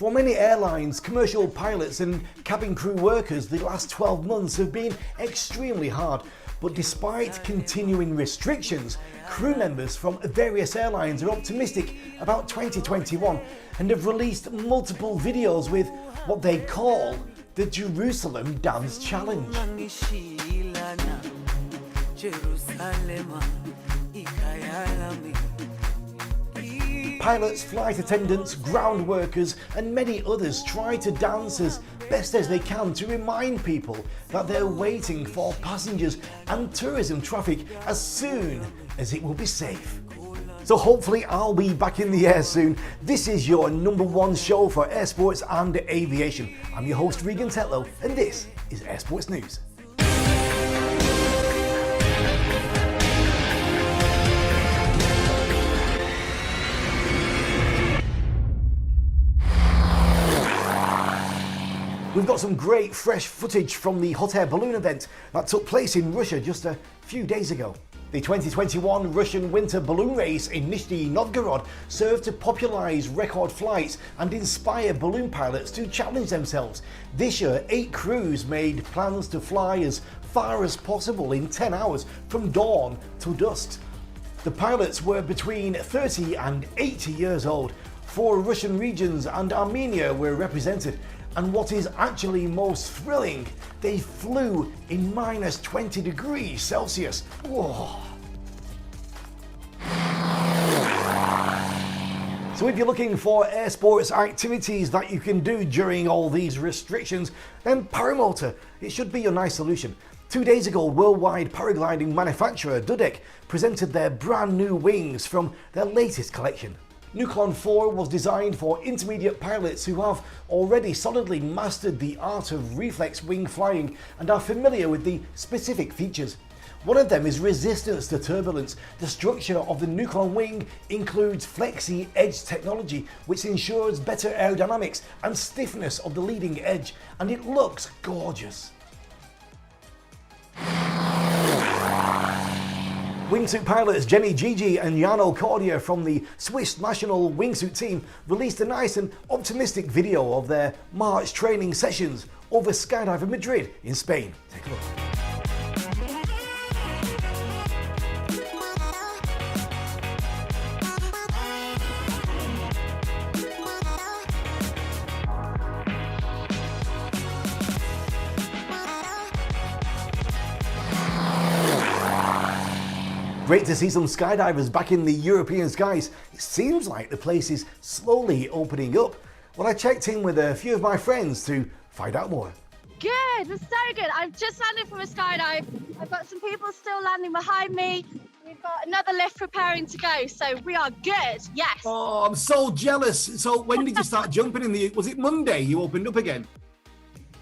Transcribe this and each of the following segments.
For many airlines, commercial pilots and cabin crew workers, the last 12 months have been extremely hard. But despite continuing restrictions, crew members from various airlines are optimistic about 2021 and have released multiple videos with what they call the Jerusalem Dance Challenge. Pilots, flight attendants, ground workers and many others try to dance as best as they can to remind people that they're waiting for passengers and tourism traffic as soon as it will be safe. So hopefully I'll be back in the air soon. This is your #1 show for air sports and aviation. I'm your host Regan Tetlow and this is Air Sports News. We've got some great fresh footage from the hot air balloon event that took place in Russia just a few days ago. The 2021 Russian winter balloon race in Nizhny Novgorod served to popularize record flights and inspire balloon pilots to challenge themselves. This year, 8 crews made plans to fly as far as possible in 10 hours from dawn till dusk. The pilots were between 30 and 80 years old. 4 Russian regions and Armenia were represented. And what is actually most thrilling, they flew in -20 degrees Celsius. Whoa. So if you're looking for air sports activities that you can do during all these restrictions, then paramotor, it should be your nice solution. 2 days ago, worldwide paragliding manufacturer Dudek presented their brand new wings from their latest collection. Nuclon 4 was designed for intermediate pilots who have already solidly mastered the art of reflex wing flying and are familiar with the specific features. One of them is resistance to turbulence. The structure of the Nuclon wing includes Flexi Edge technology, which ensures better aerodynamics and stiffness of the leading edge, and it looks gorgeous. Wingsuit pilots Jenny Gigi and Jano Cordia from the Swiss national wingsuit team released a nice and optimistic video of their March training sessions over Skydive in Madrid in Spain. Take a look. Great to see some skydivers back in the European skies. It seems like the place is slowly opening up. Well, I checked in with a few of my friends to find out more. Good, it's so good. I've just landed from a skydive. I've got some people still landing behind me. We've got another lift preparing to go, so we are good, yes. Oh, I'm so jealous. So when did you start jumping in was it Monday you opened up again?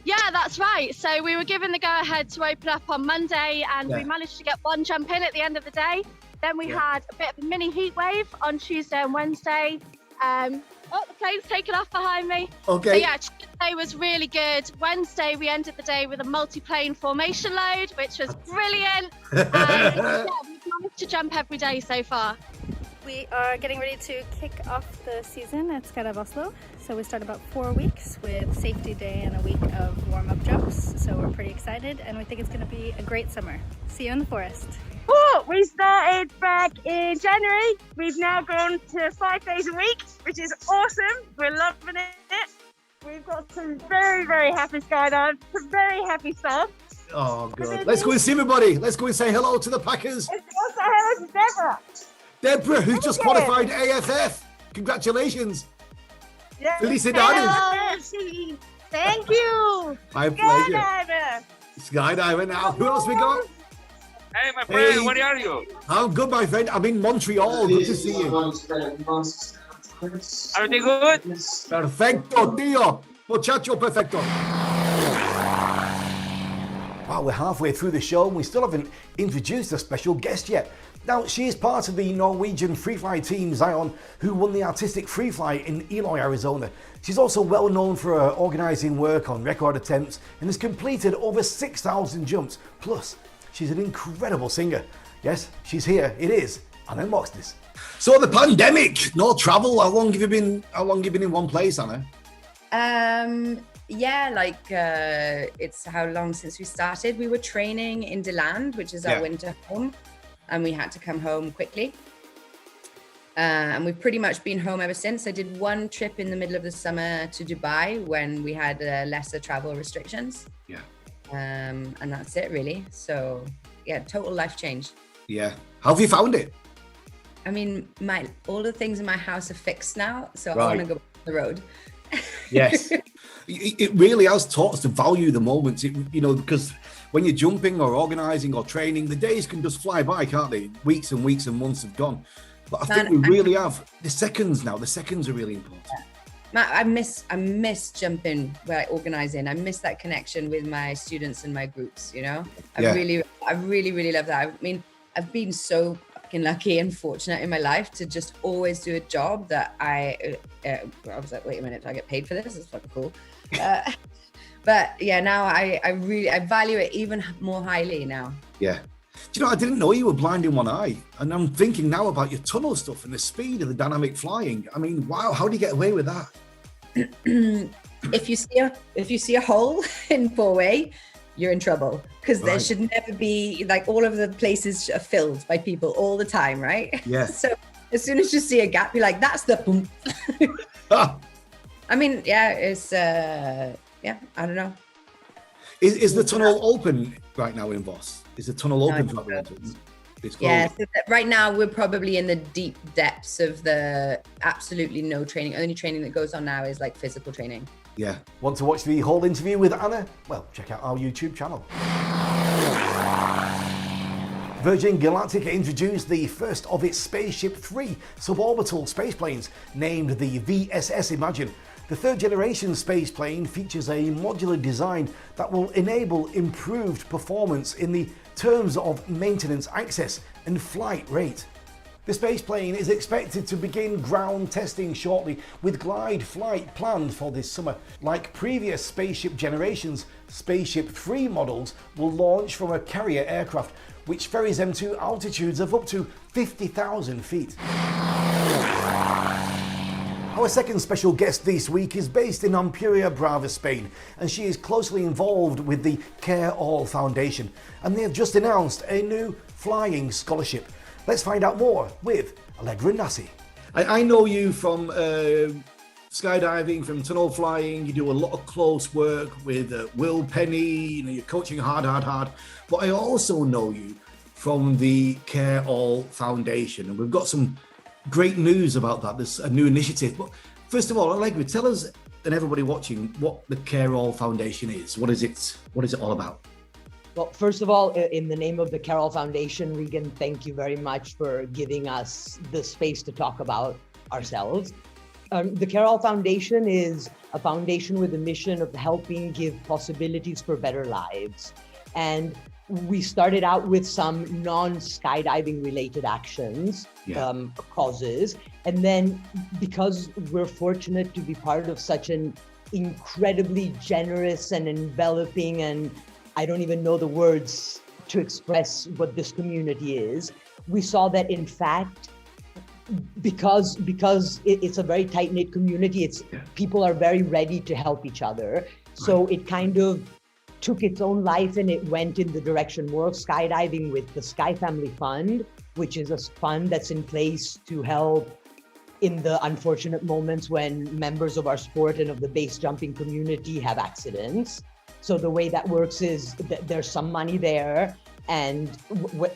Yeah, that's right. So we were given the go-ahead to open up on Monday and we managed to get 1 jump in at the end of the day. Then we had a bit of a mini heat wave on Tuesday and Wednesday. Oh, the plane's taken off behind me. Okay. So yeah, Tuesday was really good. Wednesday, we ended the day with a multi-plane formation load, which was brilliant. And we've managed to jump every day so far. We are getting ready to kick off the season at Skydive Oslo. So we start about 4 weeks with safety day and a week of warm-up jumps. So we're pretty excited and we think it's going to be a great summer. See you in the forest. Oh, we started back in January. We've now gone to 5 days a week, which is awesome. We're loving it. We've got some very, very happy skydivers, some very happy staff. Oh, good. Let's go and see everybody. Let's go and say hello to the Packers. Let's go say hello to Deborah. Deborah, who just qualified AFF. Congratulations. Yeah. Felicidades. Thank you. My pleasure. Skydiver. Skydiver now. Who else we got? Hey, my friend, where are you? I'm good, my friend. I'm in Montreal. Good to see you. Everything good? Perfecto, tío. Muchacho perfecto. Wow, we're halfway through the show and we still haven't introduced a special guest yet. Now, she is part of the Norwegian free fly team Zion, who won the artistic free fly in Eloy, Arizona. She's also well known for her organising work on record attempts and has completed over 6,000 jumps. Plus, she's an incredible singer. Yes, she's here. It is Anna Moxness. So the pandemic, no travel. How long have you been in one place, Anna? Yeah, like it's how long since we started. We were training in DeLand, which is our winter home, and we had to come home quickly. And we've pretty much been home ever since. I did one trip in the middle of the summer to Dubai when we had lesser travel restrictions. Yeah. And that's it really. So yeah, total life change. Yeah. How have you found it? I mean, all the things in my house are fixed now, so Right. I want to go back to the road. Yes. It really has taught us to value the moments, because when you're jumping or organising or training, the days can just fly by, can't they? Weeks and weeks and months have gone. But I think we really have the seconds now. The seconds are really important. I miss jumping where I organise in. I miss that connection with my students and my groups, I really love that. I mean, I've been so fucking lucky and fortunate in my life to just always do a job that I was like, wait a minute, do I get paid for this? It's fucking cool. But yeah, now I value it even more highly now. Yeah. Do you know, I didn't know you were blind in one eye. And I'm thinking now about your tunnel stuff and the speed of the dynamic flying. I mean, wow, how do you get away with that? If you see a hole in four-way, you're in trouble, because there should never be, like, all of the places are filled by people all the time, right? Yeah. So as soon as you see a gap, you're like, that's the boom. I mean, yeah, it's I don't know. Is the tunnel open right now in Voss? Is the tunnel open for everyone? It's closed. Yeah, so right now we're probably in the deep depths of the absolutely no training. Only training that goes on now is like physical training. Yeah. Want to watch the whole interview with Anna? Well, check out our YouTube channel. Virgin Galactic introduced the first of its Spaceship 3 suborbital spaceplanes, named the VSS Imagine. The third generation spaceplane features a modular design that will enable improved performance in the terms of maintenance access and flight rate. The spaceplane is expected to begin ground testing shortly, with glide flight planned for this summer. Like previous Spaceship generations, Spaceship 3 models will launch from a carrier aircraft, which ferries them to altitudes of up to 50,000 feet. Our second special guest this week is based in Ampuria, Brava, Spain, and she is closely involved with the Care All Foundation, and they have just announced a new flying scholarship. Let's find out more with Allegra Nassi. I know you from skydiving, from tunnel flying. You do a lot of close work with Will Penny. You're coaching hard. But I also know you from the Care All Foundation, and we've got some great news about that. There's a new initiative. But first of all, Allegra, tell us and everybody watching what the Care All Foundation is. What is it all about? Well, first of all, in the name of the Care All Foundation, Regan, thank you very much for giving us the space to talk about ourselves. The Care All Foundation is a foundation with a mission of helping give possibilities for better lives. And we started out with some non-skydiving related actions, causes. And then because we're fortunate to be part of such an incredibly generous and enveloping, and I don't even know the words to express what this community is, we saw that in fact, because it's a very tight-knit community, people are very ready to help each other. So it kind of took its own life, and it went in the direction more of skydiving with the Sky Family Fund, which is a fund that's in place to help in the unfortunate moments when members of our sport and of the base jumping community have accidents. So the way that works is that there's some money there, and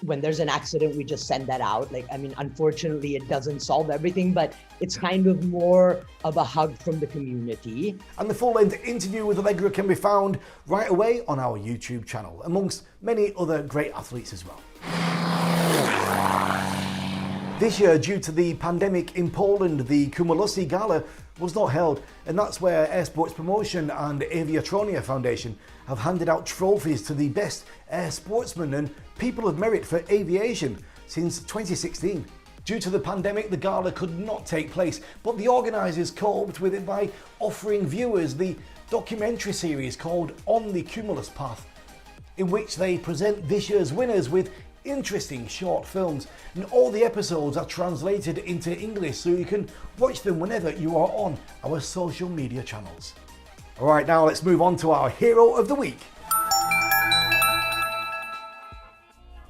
when there's an accident, we just send that out. Unfortunately, it doesn't solve everything, but it's kind of more of a hug from the community. And the full-length interview with Allegra can be found right away on our YouTube channel, amongst many other great athletes as well. This year, due to the pandemic in Poland, the Kumulosy Gala was not held, and that's where Air Sports Promotion and AVIATION Foundation have handed out trophies to the best air sportsmen and people of merit for aviation since 2016. Due to the pandemic, the gala could not take place, but the organisers coped with it by offering viewers the documentary series called On the Cumulus Path, in which they present this year's winners with interesting short films, and all the episodes are translated into English, so you can watch them whenever you are on our social media channels. All right, now let's move on to our hero of the week.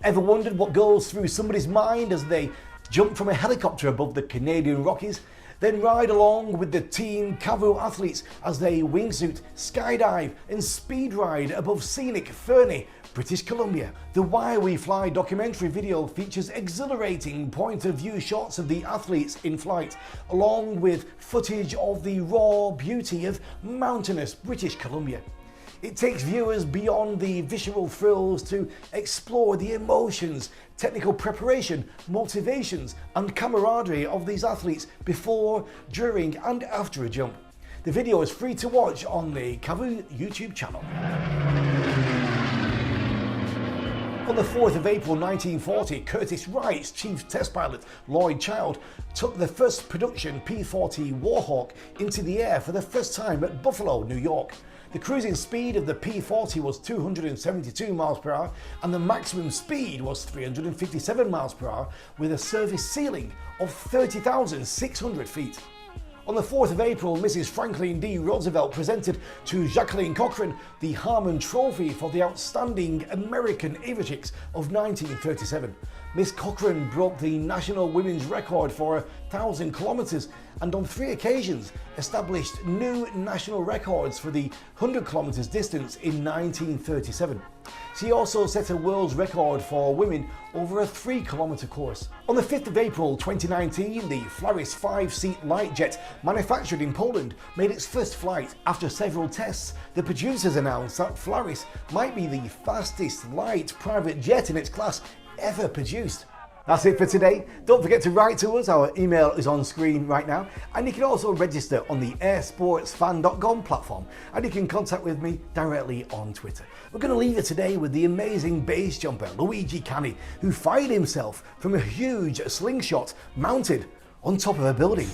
Ever wondered what goes through somebody's mind as they jump from a helicopter above the Canadian Rockies, then ride along with the Team KUTZ athletes as they wingsuit, skydive and speed ride above scenic Fernie, British Columbia? The Why We Fly documentary video features exhilarating point-of-view shots of the athletes in flight, along with footage of the raw beauty of mountainous British Columbia. It takes viewers beyond the visual thrills to explore the emotions, technical preparation, motivations and camaraderie of these athletes before, during and after a jump. The video is free to watch on the KUTZ YouTube channel. On the 4th of April 1940, Curtiss Wright's chief test pilot, Lloyd Child, took the first production P-40 Warhawk into the air for the first time at Buffalo, New York. The cruising speed of the P-40 was 272 miles per hour and the maximum speed was 357 miles per hour with a service ceiling of 30,600 feet. On the 4th of April, Mrs. Franklin D. Roosevelt presented to Jacqueline Cochran the Harmon Trophy for the Outstanding American Aviatics of 1937. Miss Cochran broke the national women's record for 1,000 kilometers and on 3 occasions established new national records for the 100 kilometers distance in 1937. She also set a world's record for women over a 3-kilometer course. On the 5th of April 2019, the Flaris 5-seat light jet manufactured in Poland made its first flight. After several tests, the producers announced that Flaris might be the fastest light private jet in its class ever produced. That's it for today. Don't forget to write to us. Our email is on screen right now. And you can also register on the airsportsfan.com platform. And you can contact with me directly on Twitter. We're going to leave it today with the amazing base jumper, Luigi Canni, who fired himself from a huge slingshot mounted on top of a building.